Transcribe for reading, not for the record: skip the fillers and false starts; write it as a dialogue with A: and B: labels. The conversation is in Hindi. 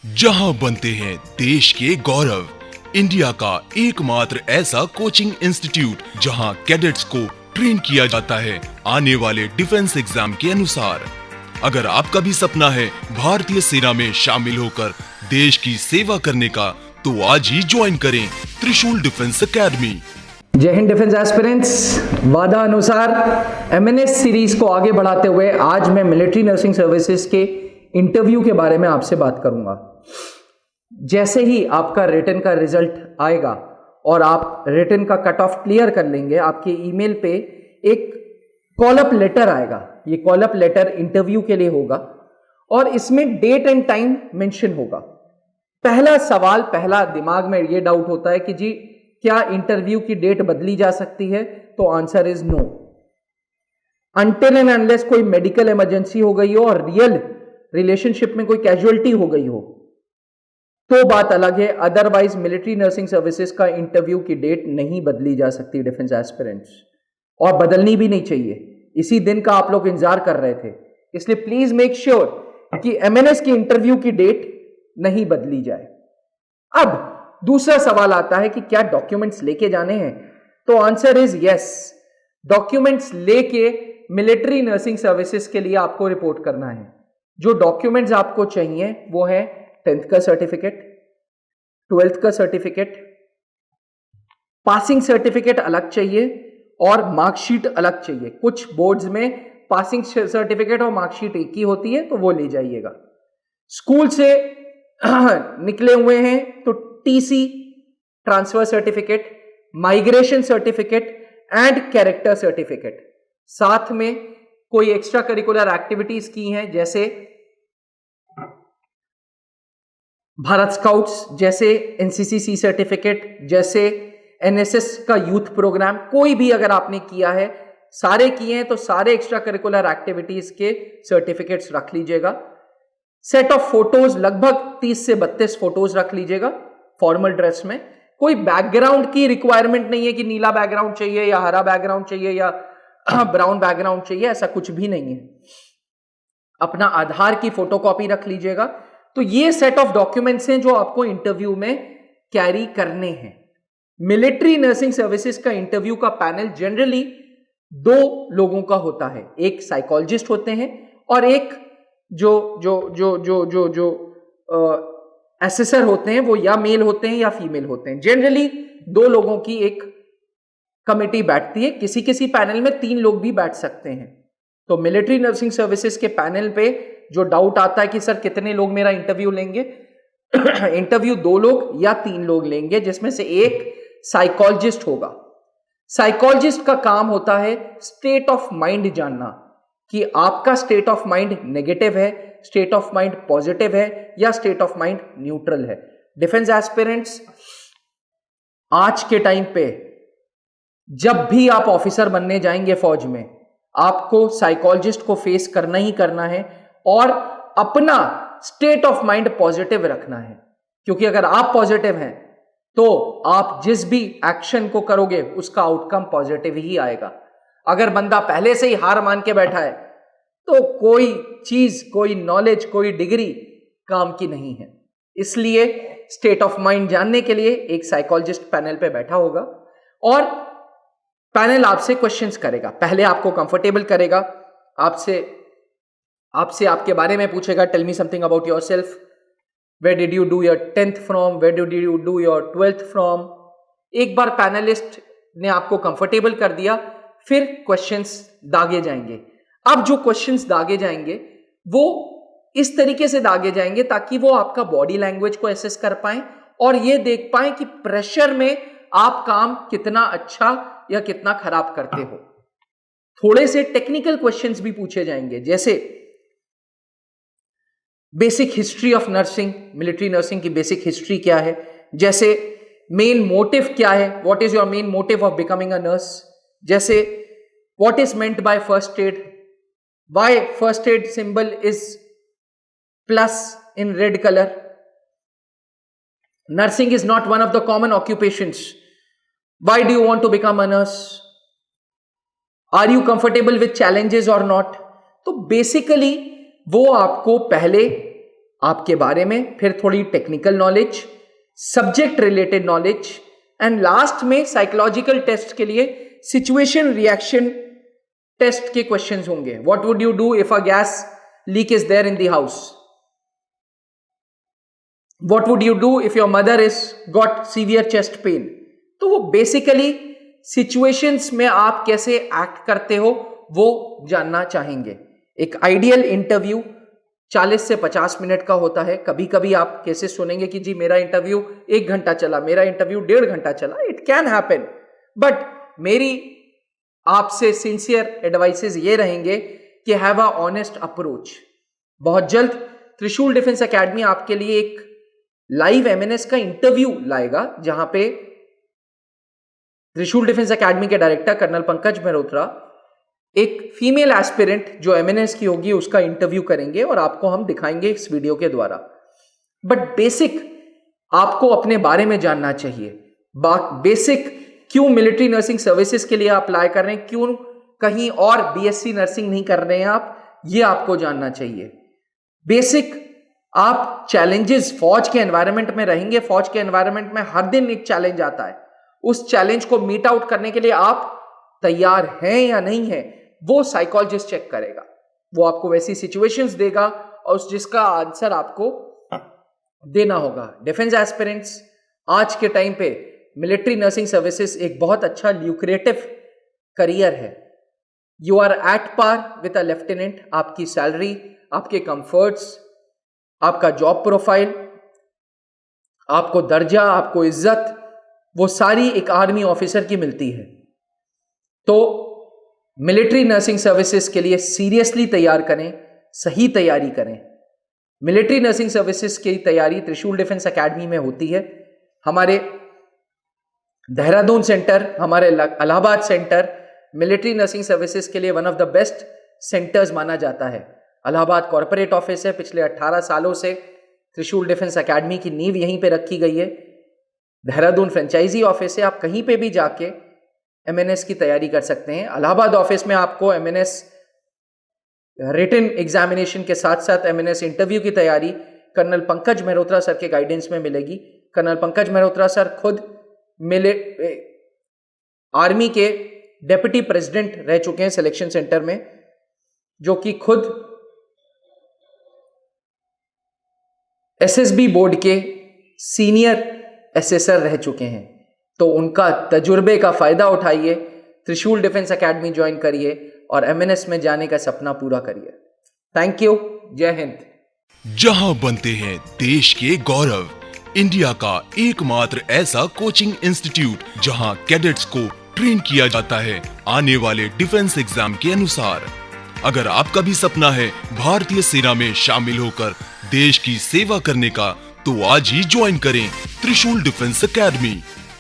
A: जहां बनते हैं देश के गौरव, इंडिया का एकमात्र ऐसा कोचिंग इंस्टीट्यूट जहां कैडेट्स को ट्रेन किया जाता है आने वाले डिफेंस एग्जाम के अनुसार। अगर आपका भी सपना है भारतीय सेना में शामिल होकर देश की सेवा करने का, तो आज ही ज्वाइन करें त्रिशूल डिफेंस एकेडमी।
B: जय हिंद डिफेंस एस्पिरेंट्स। वादा अनुसार एमएनएस सीरीज को आगे बढ़ाते हुए आज मैं मिलिट्री नर्सिंग सर्विसेज के इंटरव्यू के बारे में आपसे बात करूंगा। जैसे ही आपका रिटन का रिजल्ट आएगा और आप रिटन का कट ऑफ क्लियर कर लेंगे, आपके ईमेल पे एक कॉल-अप लेटर आएगा। ये कॉल-अप लेटर इंटरव्यू के लिए होगा और इसमें डेट एंड टाइम मेंशन होगा। पहला सवाल, पहला दिमाग में ये डाउट होता है कि जी क्या इंटरव्यू की डेट बदली जा सकती है? तो answer is no. Until and unless कोई मेडिकल इमरजेंसी हो गई हो और रियल रिलेशनशिप में कोई कैजुअलिटी हो गई हो तो बात अलग है। अदरवाइज मिलिट्री नर्सिंग सर्विसेज का इंटरव्यू की डेट नहीं बदली जा सकती डिफेंस एस्पिरेंट्स, और बदलनी भी नहीं चाहिए। इसी दिन का आप लोग इंतजार कर रहे थे, इसलिए प्लीज मेक श्योर कि एमएनएस की इंटरव्यू की डेट नहीं बदली जाए। अब दूसरा सवाल आता है कि क्या डॉक्यूमेंट्स लेके जाने हैं? तो आंसर इज यस। डॉक्यूमेंट्स लेके मिलिट्री नर्सिंग सर्विसेज के लिए आपको रिपोर्ट करना है। जो डॉक्यूमेंट्स आपको चाहिए वो है 10th का सर्टिफिकेट, 12th का सर्टिफिकेट, पासिंग सर्टिफिकेट अलग चाहिए और मार्कशीट अलग चाहिए। कुछ बोर्ड्स में पासिंग सर्टिफिकेट और मार्कशीट एक ही होती है, तो वो ले जाइएगा। स्कूल से निकले हुए हैं तो TC, transfer certificate, migration certificate and character certificate. साथ में कोई एक्स्ट्रा करिकुलर एक्टिविटीज की हैं, जैसे भारत स्काउट्स, जैसे एनसीसी सर्टिफिकेट, जैसे एनएसएस का यूथ प्रोग्राम, कोई भी अगर आपने किया है, सारे किए हैं तो सारे एक्स्ट्रा करिकुलर एक्टिविटीज के सर्टिफिकेट्स रख लीजिएगा। सेट ऑफ फोटोज, लगभग 30 से 32 फोटोज रख लीजिएगा फॉर्मल ड्रेस में। कोई बैकग्राउंड की रिक्वायरमेंट नहीं है कि नीला बैकग्राउंड चाहिए या हरा बैकग्राउंड चाहिए या ब्राउन बैकग्राउंड चाहिए, ऐसा कुछ भी नहीं है। अपना आधार की फोटोकॉपी रख लीजिएगा। तो ये सेट ऑफ डॉक्यूमेंट्स हैं जो आपको इंटरव्यू में कैरी करने हैं। मिलिट्री नर्सिंग सर्विसेज का इंटरव्यू का पैनल जनरली 2 लोगों का होता है। एक साइकोलॉजिस्ट होते हैं और एक जो जो जो जो जो जो एसेसर होते हैं, वो या मेल होते हैं या फीमेल होते हैं। जनरली 2 लोगों की एक कमेटी बैठती है। किसी किसी पैनल में 3 लोग भी बैठ सकते हैं। तो मिलिट्री नर्सिंग सर्विसेज के पैनल पे जो डाउट आता है कि सर कितने लोग मेरा इंटरव्यू लेंगे, इंटरव्यू 2 लोग या 3 लोग लेंगे, जिसमें से एक साइकोलॉजिस्ट होगा। साइकोलॉजिस्ट का काम होता है स्टेट ऑफ माइंड जानना कि आपका स्टेट ऑफ माइंड नेगेटिव है, स्टेट ऑफ माइंड पॉजिटिव है या स्टेट ऑफ माइंड न्यूट्रल है। डिफेंस एस्पिरेंट्स, आज के टाइम पे जब भी आप ऑफिसर बनने जाएंगे फौज में, आपको साइकोलॉजिस्ट को फेस करना ही करना है और अपना स्टेट ऑफ माइंड पॉजिटिव रखना है। क्योंकि अगर आप पॉजिटिव हैं तो आप जिस भी एक्शन को करोगे उसका आउटकम पॉजिटिव ही आएगा। अगर बंदा पहले से ही हार मान के बैठा है तो कोई चीज, कोई नॉलेज, कोई डिग्री काम की नहीं है। इसलिए स्टेट ऑफ माइंड जानने के लिए एक साइकोलॉजिस्ट पैनल पे बैठा होगा और पैनल आपसे क्वेश्चंस करेगा। पहले आपको कंफर्टेबल करेगा, आपसे आपके बारे में पूछेगा। Tell me something about yourself, where did you do your 10th from, where did you do your 12th from. एक बार पैनलिस्ट ने आपको कंफर्टेबल कर दिया, फिर क्वेश्चंस दागे जाएंगे। अब जो क्वेश्चंस दागे जाएंगे वो इस तरीके से दागे जाएंगे ताकि वो आपका बॉडी लैंग्वेज को एसेस कर पाए और ये देख पाए कि प्रेशर में आप काम कितना अच्छा या कितना खराब करते हो। थोड़े से टेक्निकल क्वेश्चंस भी पूछे जाएंगे, जैसे basic history of nursing, military nursing की बेसिक हिस्ट्री क्या है, जैसे मेन मोटिव क्या है, what is your main motive of becoming a nurse, जैसे what is meant by first aid, why first aid symbol is plus in red colour, nursing is not one of the common occupations, why do you want to become a nurse, are you comfortable with challenges or not। तो बेसिकली वो आपको पहले आपके बारे में, फिर थोड़ी technical knowledge, subject related knowledge, and last में साइकोलॉजिकल टेस्ट के लिए सिचुएशन रिएक्शन टेस्ट के क्वेश्चंस होंगे. What would you do if a gas leak is there in the house? What would you do if your mother is got severe chest pain? तो वो बेसिकली सिचुएशंस में आप कैसे एक्ट करते हो वो जानना चाहेंगे. एक आइडियल इंटरव्यू 40 से 50 मिनट का होता है. कभी कभी आप कैसे सुनेंगे कि जी मेरा इंटरव्यू 1 घंटा चला, मेरा इंटरव्यू 1.5 घंटा चला. इट कैन हैपन, बट मेरी आपसे सिंसियर एडवाइसेस ये रहेंगे कि हैव अ ऑनेस्ट अप्रोच. बहुत जल्द त्रिशूल डिफेंस एकेडमी आपके लिए एक लाइव एमएनएस का इंटरव्यू लाएगा, जहां पे त्रिशूल डिफेंस एकेडमी के डायरेक्टर कर्नल पंकज मेहरोत्रा एक फीमेल एस्पिरेंट जो एमएनएस की होगी उसका इंटरव्यू करेंगे और आपको हम दिखाएंगे इस वीडियो के द्वारा. बट बेसिक आपको अपने बारे में जानना चाहिए. बेसिक क्यों मिलिट्री नर्सिंग सर्विसेज के लिए आप अप्लाई कर रहे हैं, क्यों कहीं और बीएससी नर्सिंग नहीं कर रहे हैं आप, ये आपको जानना चाहिए. बेसिक आप चैलेंजेस फौज के एनवायरनमेंट में रहेंगे. फौज के एनवायरनमेंट में हर दिन एक चैलेंज आता है. उस चैलेंज को मीट आउट करने के लिए आप तैयार हैं या नहीं है, वो साइकोलॉजिस्ट चेक करेगा. वो आपको वैसी सिचुएशंस देगा और उस जिसका आंसर आपको देना होगा. डिफेंस एस्पिरेंट्स, आज के टाइम पे मिलिट्री नर्सिंग सर्विसेज एक बहुत अच्छा ल्यूक्रेटिव करियर है. You are at par with a lieutenant. आपकी सैलरी, आपके कंफर्ट्स, आपका जॉब प्रोफाइल, आपको दर्जा, आपको इज्जत, वो सारी एक आर्मी ऑफिसर की मिलती है. तो मिलिट्री नर्सिंग सर्विसेज के लिए सीरियसली तैयार करें, सही तैयारी करें. मिलिट्री नर्सिंग सर्विसेज की तैयारी त्रिशूल डिफेंस एकेडमी में होती है. हमारे देहरादून सेंटर, हमारे Allahabad centre military nursing services के लिए one of the best centres माना जाता है. इलाहाबाद कॉर्पोरेट ऑफिस है. पिछले 18 सालों से त्रिशूल डिफेंस एकेडमी की नींव यहीं पे रखी गई है. देहरादून फ्रेंचाइजी ऑफिस है. आप कहीं पे भी जाके एमएनएस की तैयारी कर सकते हैं. इलाहाबाद ऑफिस में आपको एमएनएस रिटन एग्जामिनेशन के साथ साथ एमएनएस इंटरव्यू की तैयारी कर्नल पंकज मेहरोत्रा सर के गाइडेंस में मिलेगी. कर्नल पंकज मेहरोत्रा सर खुद आर्मी के डेप्यूटी प्रेसिडेंट रह चुके हैं सिलेक्शन सेंटर में, जो कि खुद एसएसबी बोर्ड के सीनियर एसेसर रह चुके हैं. तो उनका तजुर्बे का फायदा उठाइए, त्रिशूल डिफेंस एकेडमी ज्वाइन करिए और एमएनएस में जाने का सपना पूरा करिए. Thank you. जय हिंद.
A: जहां बनते हैं देश के गौरव, इंडिया का एकमात्र ऐसा कोचिंग इंस्टीट्यूट जहां कैडेट्स को ट्रेन किया जाता है आने वाले डिफेंस एग्जाम के अनुसार. अगर आपका भी सपना है भारतीय सेना में शामिल होकर देश की सेवा करने का, तो आज ही ज्वाइन करें त्रिशूल डिफेंस एकेडमी.